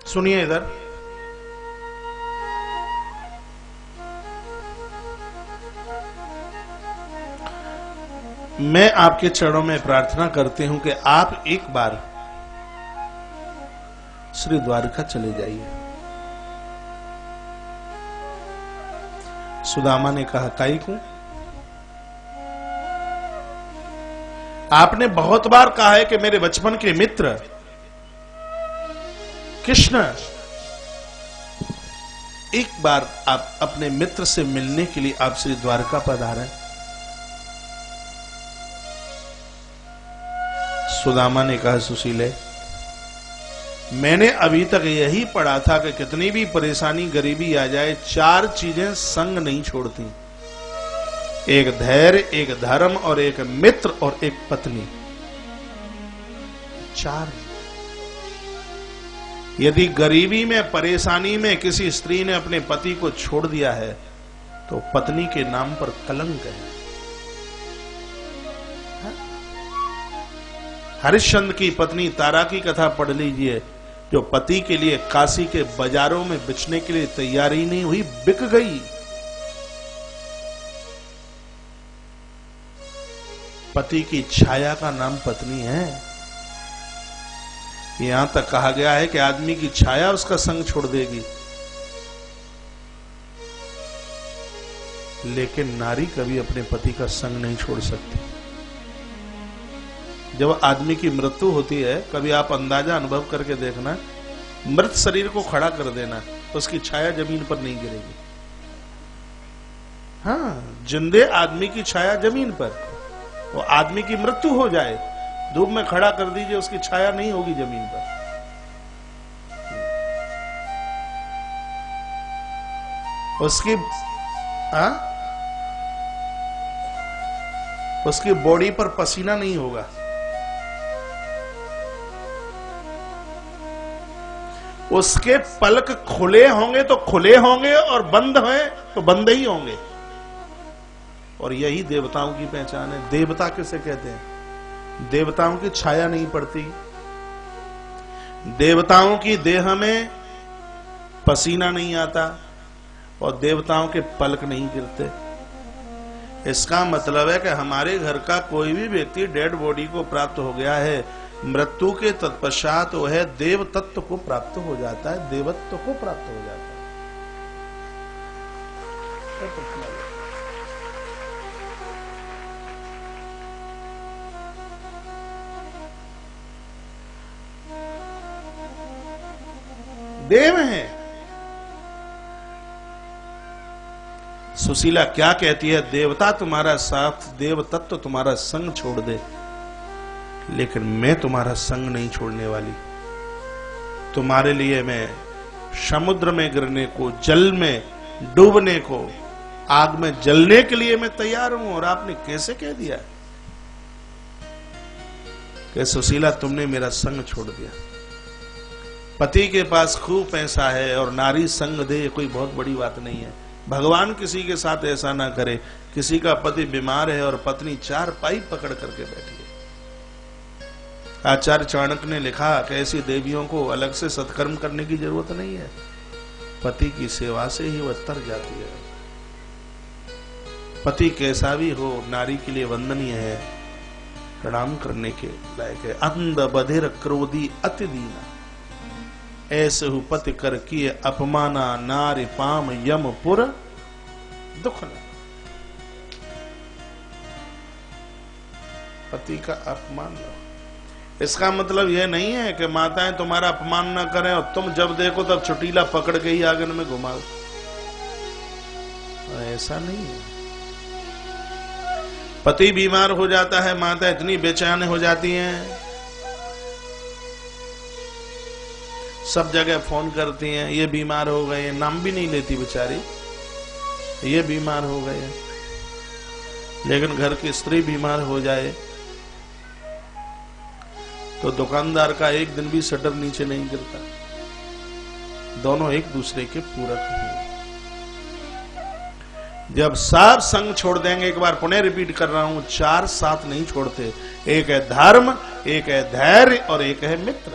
सुनिए इधर, मैं आपके चरणों में प्रार्थना करती हूं कि आप एक बार श्री द्वारका चले जाइए। सुदामा ने कहा, काई को? आपने बहुत बार कहा है कि मेरे बचपन के मित्र कृष्ण, एक बार आप अपने मित्र से मिलने के लिए आप श्री द्वारका पधारें। सुदामा ने कहा, सुशीले, मैंने अभी तक यही पढ़ा था कि कितनी भी परेशानी गरीबी आ जाए, चार चीजें संग नहीं छोड़ती, एक धैर्य, एक धर्म और एक मित्र और एक पत्नी। चार। यदि गरीबी में, परेशानी में किसी स्त्री ने अपने पति को छोड़ दिया है तो पत्नी के नाम पर कलंक है। हरिश्चंद्र की पत्नी तारा की कथा पढ़ लीजिए, जो पति के लिए काशी के बाजारों में बेचने के लिए तैयार ही नहीं हुई, बिक गई। पति की छाया का नाम पत्नी है। यहां तक कहा गया है कि आदमी की छाया उसका संग छोड़ देगी, लेकिन नारी कभी अपने पति का संग नहीं छोड़ सकती। जब आदमी की मृत्यु होती है, कभी आप अंदाजा अनुभव करके देखना, मृत शरीर को खड़ा कर देना, उसकी छाया जमीन पर नहीं गिरेगी। हाँ, जिंदे आदमी की छाया जमीन पर, वो आदमी की मृत्यु हो जाए, धूप में खड़ा कर दीजिए, उसकी छाया नहीं होगी जमीन पर। उसकी बॉडी पर पसीना नहीं होगा। उसके पलक खुले होंगे तो खुले होंगे और बंद हैं तो बंद ही होंगे। और यही देवताओं की पहचान है। देवता किसे कहते हैं? देवताओं की छाया नहीं पड़ती, देवताओं की देह में पसीना नहीं आता और देवताओं के पलक नहीं गिरते। इसका मतलब है कि हमारे घर का कोई भी व्यक्ति डेड बॉडी को प्राप्त हो गया है, मृत्यु के तत्पश्चात वो है देव तत्व को प्राप्त हो जाता है, देवत्व को प्राप्त हो जाता है। देव है। सुशीला क्या कहती है? देवता तुम्हारा साथ, देव तत्व तुम्हारा संग छोड़ दे, लेकिन मैं तुम्हारा संग नहीं छोड़ने वाली। तुम्हारे लिए मैं समुद्र में गिरने को, जल में डूबने को, आग में जलने के लिए मैं तैयार हूं। और आपने कैसे कह दिया कि सुशीला तुमने मेरा संग छोड़ दिया? पति के पास खूब पैसा है और नारी संग दे, कोई बहुत बड़ी बात नहीं है। भगवान किसी के साथ ऐसा ना करे। किसी का पति बीमार है और पत्नी चार पाई पकड़ करके बैठी है। आचार्य चाणक्य ने लिखा कि ऐसी देवियों को अलग से सत्कर्म करने की जरूरत नहीं है, पति की सेवा से ही वह तर जाती है। पति कैसा भी हो, नारी के लिए वंदनीय है, प्रणाम करने के लायक है। अंध बधिर क्रोधी अति दीना, ऐसे हु पति कर किए अपमाना, नारी पाम यमपुर दुख न। पति का अपमान न। इसका मतलब यह नहीं है कि माताएं तुम्हारा अपमान न करें और तुम जब देखो तब चुटीला पकड़ के ही आंगन में घुमाओ, ऐसा नहीं है। पति बीमार हो जाता है, माता इतनी बेचैन हो जाती हैं, सब जगह फोन करती हैं, ये बीमार हो गए, नाम भी नहीं लेती बेचारी, ये बीमार हो गए। लेकिन घर की स्त्री बीमार हो जाए तो दुकानदार का एक दिन भी शटर नीचे नहीं गिरता। दोनों एक दूसरे के पूरक हैं। जब सब संग छोड़ देंगे, एक बार पुनः रिपीट कर रहा हूं, चार साथ नहीं छोड़ते। एक है धर्म, एक है धैर्य और एक है मित्र।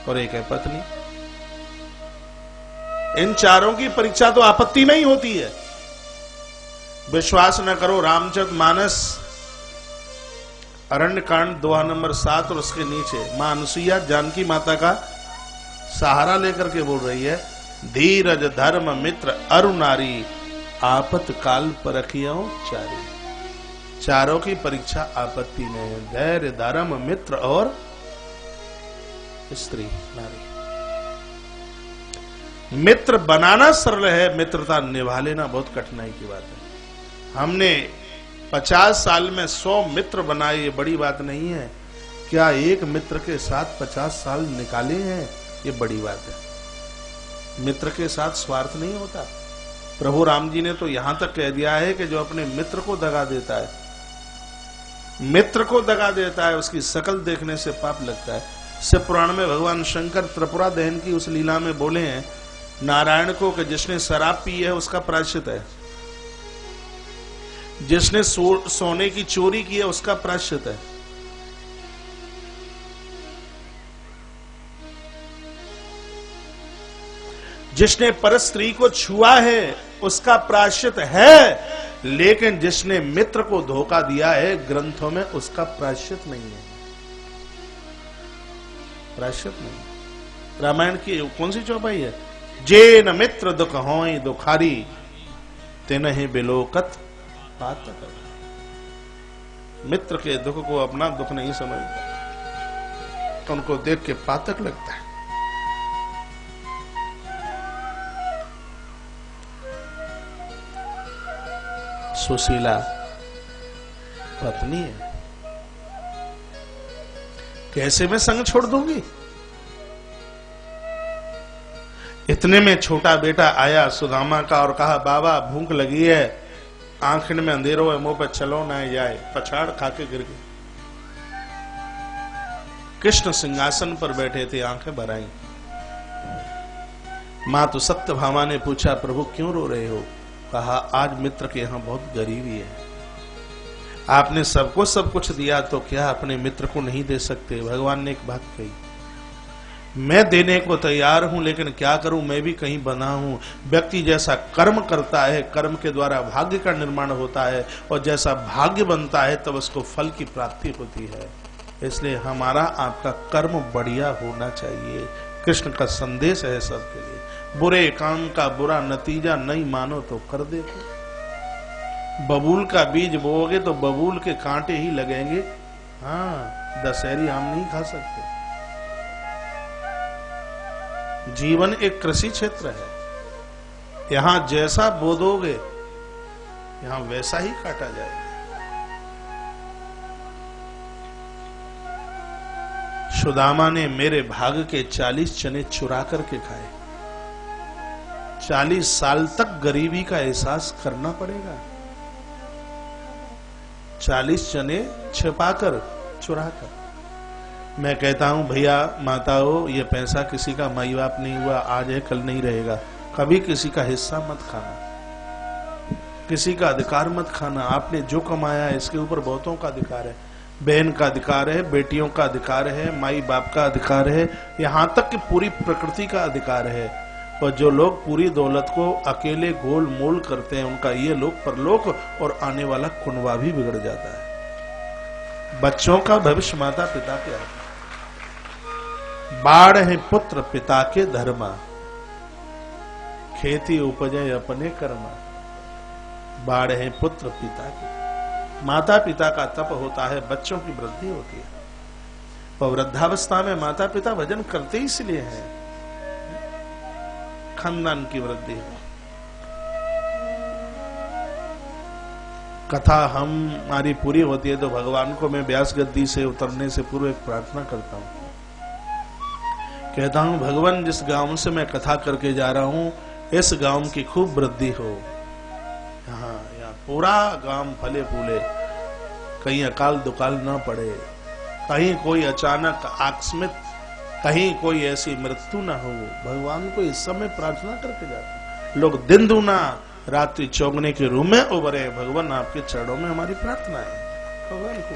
और एक है पत्नी। इन चारों की परीक्षा तो आपत्ति में ही होती है। विश्वास न करो, रामचरितमानस अरण्य कांड दोहा नंबर 7 और उसके नीचे मां अनुसुईया जानकी माता का सहारा लेकर के बोल रही है, धीरज धर्म मित्र अरु नारी आपत काल परखियो चारी। चारों की परीक्षा आपत्ति में है, धैर्य धर्म मित्र और स्त्री नारी। मित्र बनाना सरल है, मित्रता निभा लेना बहुत कठिनाई की बात है। हमने 50 साल में 100 मित्र बनाए, ये बड़ी बात नहीं है। क्या एक मित्र के साथ 50 साल निकाले हैं, ये बड़ी बात है। मित्र के साथ स्वार्थ नहीं होता। प्रभु राम जी ने तो यहां तक कह दिया है कि जो अपने मित्र को दगा देता है, मित्र को दगा देता है, उसकी शकल देखने से पाप लगता है। शिव पुराण में भगवान शंकर त्रिपुरा दहन की उस लीला में बोले हैं नारायण को कि जिसने शराब पी है उसका प्रायश्चित है, जिसने सोने की चोरी की है उसका प्रायश्चित है, जिसने पर स्त्री को छुआ है उसका प्रायश्चित है, लेकिन जिसने मित्र को धोखा दिया है ग्रंथों में उसका प्रायश्चित नहीं है। प्रायश्चित नहीं। रामायण की कौन सी चौपाई है? जे न मित्र दुख होई दुखारी तिन्हि बिलोकत पातक। मित्र के दुख को अपना दुख नहीं समझता, तो उनको देख के पातक लगता है। सुशीला पत्नी है, कैसे मैं संग छोड़ दूंगी? इतने में छोटा बेटा आया सुदामा का और कहा बाबा भूख लगी है, आंखन में अंधेरो है, मुंह पे चलो ना जाए। पछाड़ खाके गिर गए। कृष्ण सिंहासन पर बैठे थे, आंखें भर आई। मां तो सत्यभामा ने पूछा प्रभु क्यों रो रहे हो? कहा आज मित्र के यहां बहुत गरीबी है, आपने सबको सब कुछ दिया तो क्या अपने मित्र को नहीं दे सकते? भगवान ने एक बात कही, मैं देने को तैयार हूं, लेकिन क्या करूं, मैं भी कहीं बंधा हूं। व्यक्ति जैसा कर्म करता है, कर्म के द्वारा भाग्य का निर्माण होता है, और जैसा भाग्य बनता है तब उसको फल की प्राप्ति होती है। इसलिए हमारा आपका कर्म बढ़िया होना चाहिए। कृष्ण का संदेश है सबके लिए, बुरे काम का बुरा नतीजा नहीं मानो तो कर देखो। बबूल का बीज बोओगे तो बबूल के कांटे ही लगेंगे। हाँ, दशहरी आम नहीं खा सकते। जीवन एक कृषि क्षेत्र है, यहां जैसा बोदोगे यहां वैसा ही काटा जाएगा। सुदामा ने मेरे भाग के 40 चने चुरा करके खाए। 40 साल तक गरीबी का एहसास करना पड़ेगा। 40 चने छिपाकर चुराकर। मैं कहता हूं भैया माताओं, ये पैसा किसी का माई बाप नहीं हुआ, आज है कल नहीं रहेगा। कभी किसी का हिस्सा मत खाना, किसी का अधिकार मत खाना। आपने जो कमाया है इसके ऊपर बहुतों का अधिकार है। बहन का अधिकार है, बेटियों का अधिकार है, माई बाप का अधिकार है, यहां तक कि पूरी प्रकृति का अधिकार है। और जो लोग पूरी दौलत को अकेले गोल मोल करते हैं, उनका ये लोक परलोक और आने वाला कुनबा भी बिगड़ जाता है। बच्चों का भविष्य माता पिता के हाथ। बाढ़ है पुत्र पिता के धर्मा, खेती उपजे अपने कर्मा। बाढ़ है पुत्र पिता के, माता पिता का तप होता है, बच्चों की वृद्धि होती है। और वृद्धावस्था में माता पिता भजन करते ही इसलिए हैं, खानदान की वृद्धि है। कथा हमारी पूरी होती है तो भगवान को मैं व्यास गद्दी से उतरने से पूर्व एक प्रार्थना करता हूं। कहता हूं भगवान जिस गांव से मैं कथा करके जा रहा हूं, इस गांव की खूब वृद्धि हो। यहाँ पूरा गांव फले फूले, कहीं अकाल दुकाल ना पड़े, कहीं कोई अचानक आकस्मिक, कहीं कोई ऐसी मृत्यु ना हो। भगवान को इस समय प्रार्थना करके जाते। लोग दिन दूना रात्रि चौगने के रूम में उभरे। भगवान आपके चरणों में हमारी प्रार्थना है। भगवान को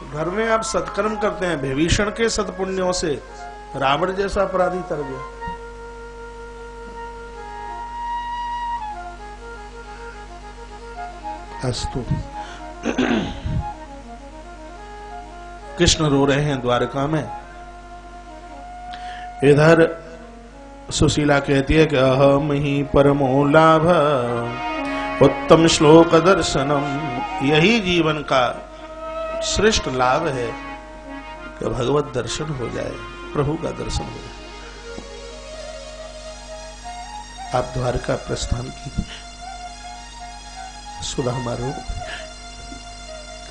घर में आप सत्कर्म करते हैं, विभीषण के सत्पुण्यों से रावण जैसा अपराधी तर गया। अस्तु। कृष्ण रो रहे हैं द्वारका में। इधर सुशीला कहती है कि अहम ही परमो लाभ उत्तम श्लोक दर्शनम। यही जीवन का श्रेष्ठ लाभ है कि भगवत दर्शन हो जाए, प्रभु का दर्शन हो जाए। आप द्वारका प्रस्थान कीजिए। सुदामा रो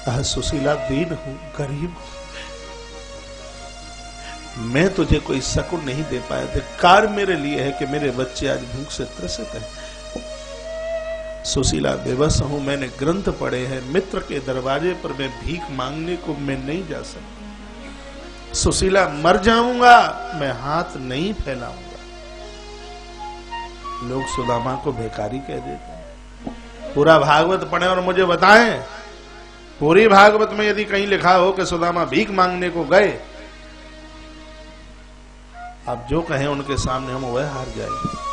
कहा, सुशीला दीन हूं, गरीब हूं, मैं तुझे कोई शकुन नहीं दे पाया। धिक्कार मेरे लिए है कि मेरे बच्चे आज भूख से त्रसित हैं। सुशीला बेबस हूं, मैंने ग्रंथ पढ़े हैं, मित्र के दरवाजे पर मैं भीख मांगने को मैं नहीं जा सकता। सुशीला मर जाऊंगा, मैं हाथ नहीं फैलाऊंगा। लोग सुदामा को भिखारी कह देते हैं। पूरा भागवत पढ़े और मुझे बताएं, पूरी भागवत में यदि कहीं लिखा हो कि सुदामा भीख मांगने को गए, आप जो कहें उनके सामने हम वह हार जाएंगे।